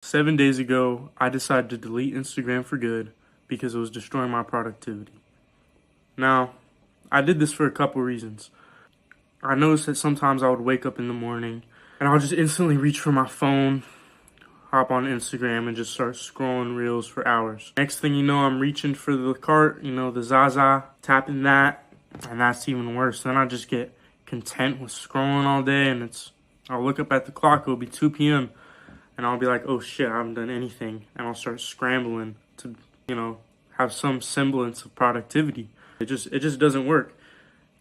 7 days ago, I decided to delete Instagram for good because it was destroying my productivity. Now, I did this for a couple reasons. I noticed that sometimes I would wake up in the morning and I'll just instantly reach for my phone, hop on Instagram, and just start scrolling reels for hours. Next thing you know, I'm reaching for the cart, the Zaza, tapping that, and that's even worse. Then I just get content with scrolling all day, and I'll look up at the clock, it'll be 2 p.m., and I'll be like, oh shit, I haven't done anything, and I'll start scrambling to, have some semblance of productivity. It just doesn't work.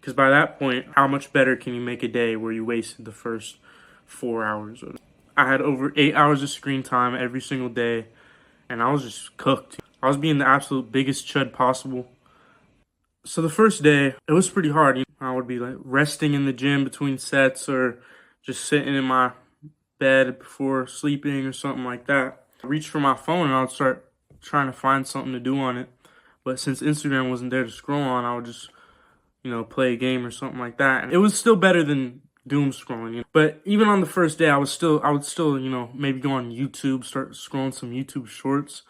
Because by that point, how much better can you make a day where you wasted the first 4 hours? I had over 8 hours of screen time every single day, and I was just cooked. I was being the absolute biggest chud possible. So the first day, it was pretty hard. I would be like resting in the gym between sets or just sitting in my bed before sleeping or something like that. I reached for my phone and I would start trying to find something to do on it. But since Instagram wasn't there to scroll on, I would just, play a game or something like that. And it was still better than doom scrolling. But even on the first day, I would still, maybe go on YouTube, start scrolling some YouTube shorts.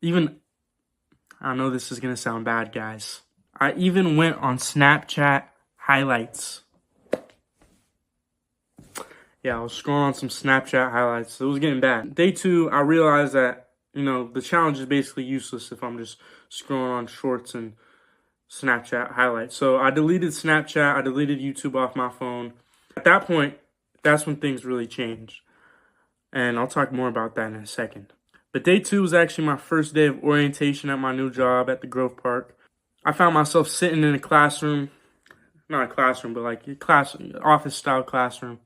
I know this is going to sound bad, guys. I even went on Snapchat highlights. Yeah, I was scrolling on some Snapchat highlights. It was getting bad. Day 2, I realized that, the challenge is basically useless if I'm just scrolling on shorts and Snapchat highlights. So I deleted Snapchat. I deleted YouTube off my phone. At that point, that's when things really changed. And I'll talk more about that in a second. But day 2 was actually my first day of orientation at my new job at the Grove Park. I found myself sitting in a classroom, not a classroom, but like a office-style classroom,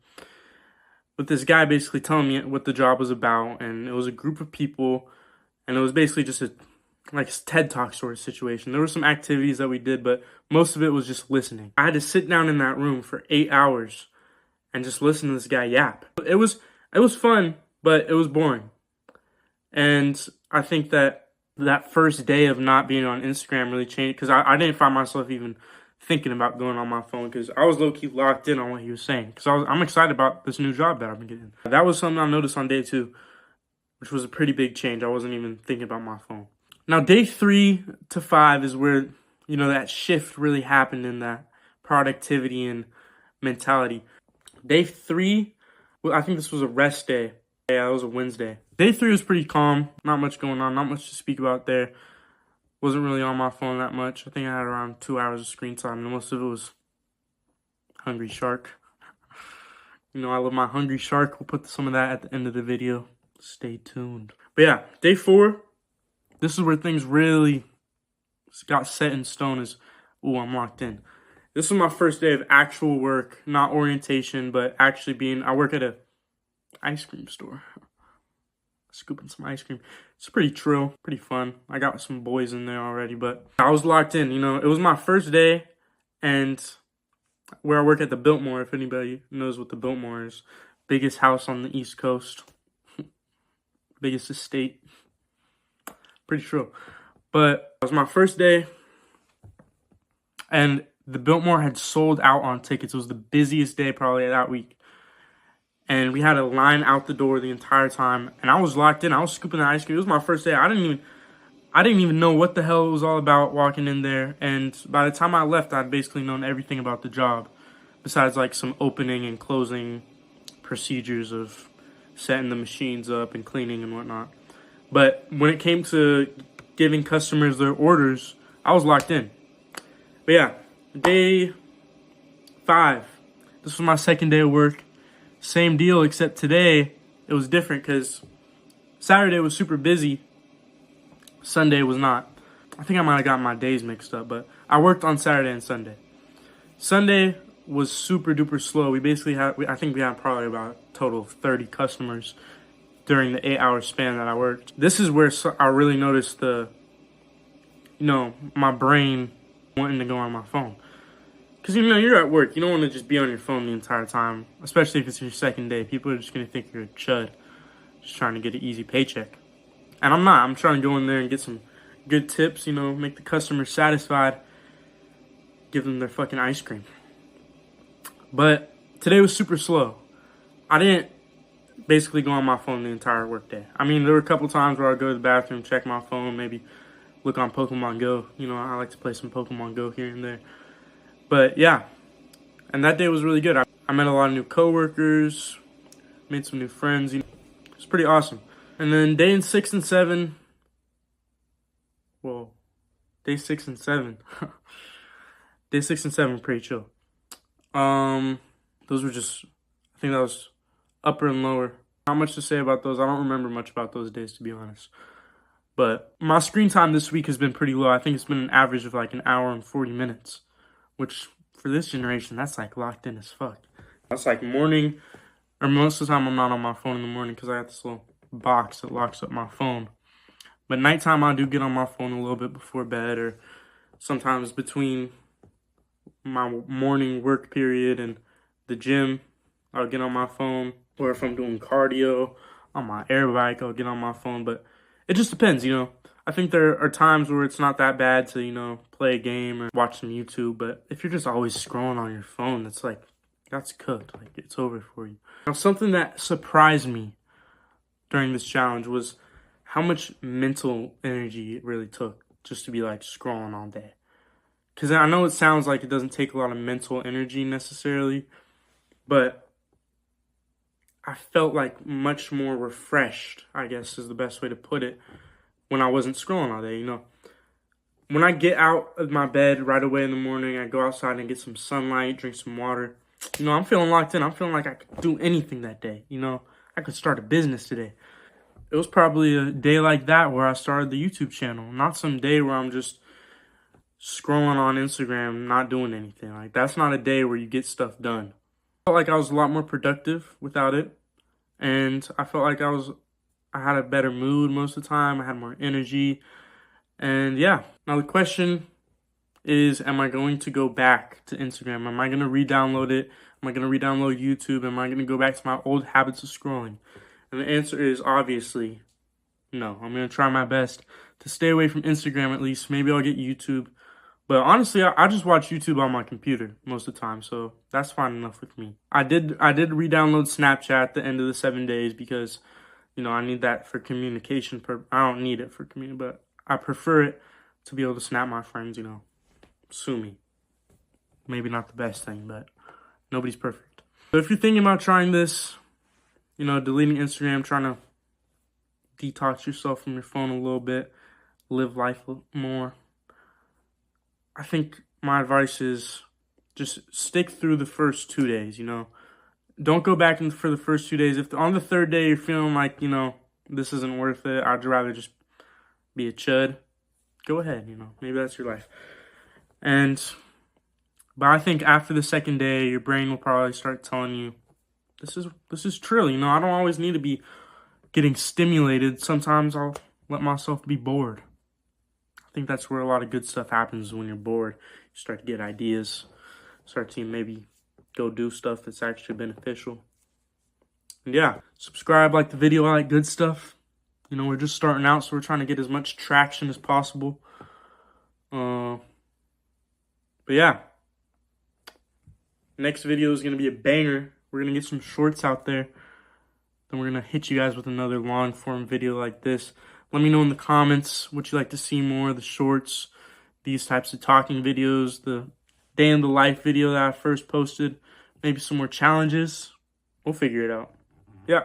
with this guy basically telling me what the job was about. And it was a group of people, and it was basically just a TED Talk sort of situation. There were some activities that we did, but most of it was just listening. I had to sit down in that room for 8 hours and just listen to this guy yap. It was fun, but it was boring. And I think that first day of not being on Instagram really changed, because I didn't find myself even thinking about going on my phone, because I was low-key locked in on what he was saying, because I'm excited about this new job that I've been getting. That was something I noticed on day 2, which was a pretty big change. I wasn't even thinking about my phone. Now, day 3 to 5 is where, that shift really happened in that productivity and mentality. Day 3, I think this was a rest day. Yeah, it was a Wednesday. Day 3 was pretty calm. Not much going on. Not much to speak about there. Wasn't really on my phone that much. I think I had around 2 hours of screen time, and most of it was Hungry Shark. I love my Hungry Shark. We'll put some of that at the end of the video. Stay tuned. But yeah, day 4. This is where things really got set in stone. I'm locked in. This was my first day of actual work, not orientation, but actually I work at a ice cream store. Scooping some ice cream. It's pretty trill, pretty fun. I got some boys in there already, but I was locked in. It was my first day, and where I work at the Biltmore, if anybody knows what the Biltmore is, biggest house on the East Coast, biggest estate. Pretty true. But it was my first day, and the Biltmore had sold out on tickets. It was the busiest day probably that week. And we had a line out the door the entire time, and I was locked in. I was scooping the ice cream. It was my first day. I didn't even know what the hell it was all about walking in there. And by the time I left, I'd basically known everything about the job, besides like some opening and closing procedures of setting the machines up and cleaning and whatnot. But when it came to giving customers their orders, I was locked in. But yeah, day 5. This was my second day of work. Same deal, except today it was different because Saturday was super busy. Sunday was not. I think I might have gotten my days mixed up, but I worked on Saturday and Sunday. Sunday was super duper slow. I think we had probably about a total of 30 customers during the 8-hour span that I worked. This is where I really noticed my brain wanting to go on my phone. Because, you're at work. You don't want to just be on your phone the entire time, especially if it's your second day. People are just going to think you're a chud, just trying to get an easy paycheck. And I'm not. I'm trying to go in there and get some good tips, make the customer satisfied, give them their fucking ice cream. But today was super slow. basically go on my phone the entire workday. I mean, there were a couple times where I'd go to the bathroom, check my phone, maybe look on Pokemon Go. You know, I like to play some Pokemon Go here and there. But yeah, and that day was really good. I met a lot of new coworkers, made some new friends. You know, it's pretty awesome. And then day 6 and 7. Well, day 6 and 7. Day 6 and 7 were pretty chill. Those were just, I think that was upper and lower. Not much to say about those. I don't remember much about those days, to be honest. But my screen time this week has been pretty low. I think it's been an average of like an hour and 40 minutes, which for this generation, that's like locked in as fuck. That's like morning, or most of the time I'm not on my phone in the morning because I have this little box that locks up my phone. But nighttime, I do get on my phone a little bit before bed, or sometimes between my morning work period and the gym, I'll get on my phone. Or if I'm doing cardio on my air bike, I'll get on my phone. But it just depends, you know. I think there are times where it's not that bad to, you know, play a game or watch some YouTube. But if you're just always scrolling on your phone, it's like, that's cooked. Like, it's over for you. Now, something that surprised me during this challenge was how much mental energy it really took just to be, like, scrolling all day. Because I know it sounds like it doesn't take a lot of mental energy necessarily, but I felt like much more refreshed, I guess is the best way to put it, when I wasn't scrolling all day, you know. When I get out of my bed right away in the morning, I go outside and get some sunlight, drink some water. You know, I'm feeling locked in. I'm feeling like I could do anything that day, you know. I could start a business today. It was probably a day like that where I started the YouTube channel, not some day where I'm just scrolling on Instagram, not doing anything. Like, that's not a day where you get stuff done. I felt like I was a lot more productive without it, and I felt like I had a better mood most of the time. I had more energy, and yeah. Now the question is, am I going to go back to Instagram? Am I going to re-download it? Am I going to re-download YouTube? Am I going to go back to my old habits of scrolling? And the answer is obviously no. I'm going to try my best to stay away from Instagram at least. Maybe I'll get YouTube. But honestly, I just watch YouTube on my computer most of the time, so that's fine enough with me. I did re-download Snapchat at the end of the 7 days because, you know, I need that for communication. I don't need it for communication, but I prefer it to be able to snap my friends, you know. Sue me. Maybe not the best thing, but nobody's perfect. So if you're thinking about trying this, you know, deleting Instagram, trying to detox yourself from your phone a little bit, live life more, I think my advice is just stick through the first 2 days, you know. Don't go back for the first 2 days. If on the third day you're feeling like, you know, this isn't worth it, I'd rather just be a chud, go ahead, you know. Maybe that's your life. But I think after the second day, your brain will probably start telling you, this is trill, you know. I don't always need to be getting stimulated. Sometimes I'll let myself be bored. I think that's where a lot of good stuff happens when you're bored. You start to get ideas, start to maybe go do stuff that's actually beneficial. And yeah, subscribe, like the video, I like good stuff. You know, we're just starting out, so we're trying to get as much traction as possible. But yeah, next video is going to be a banger. We're going to get some shorts out there. Then we're going to hit you guys with another long form video like this. Let me know in the comments what you like to see more, the shorts, these types of talking videos, the day in the life video that I first posted, maybe some more challenges. We'll figure it out. Yeah.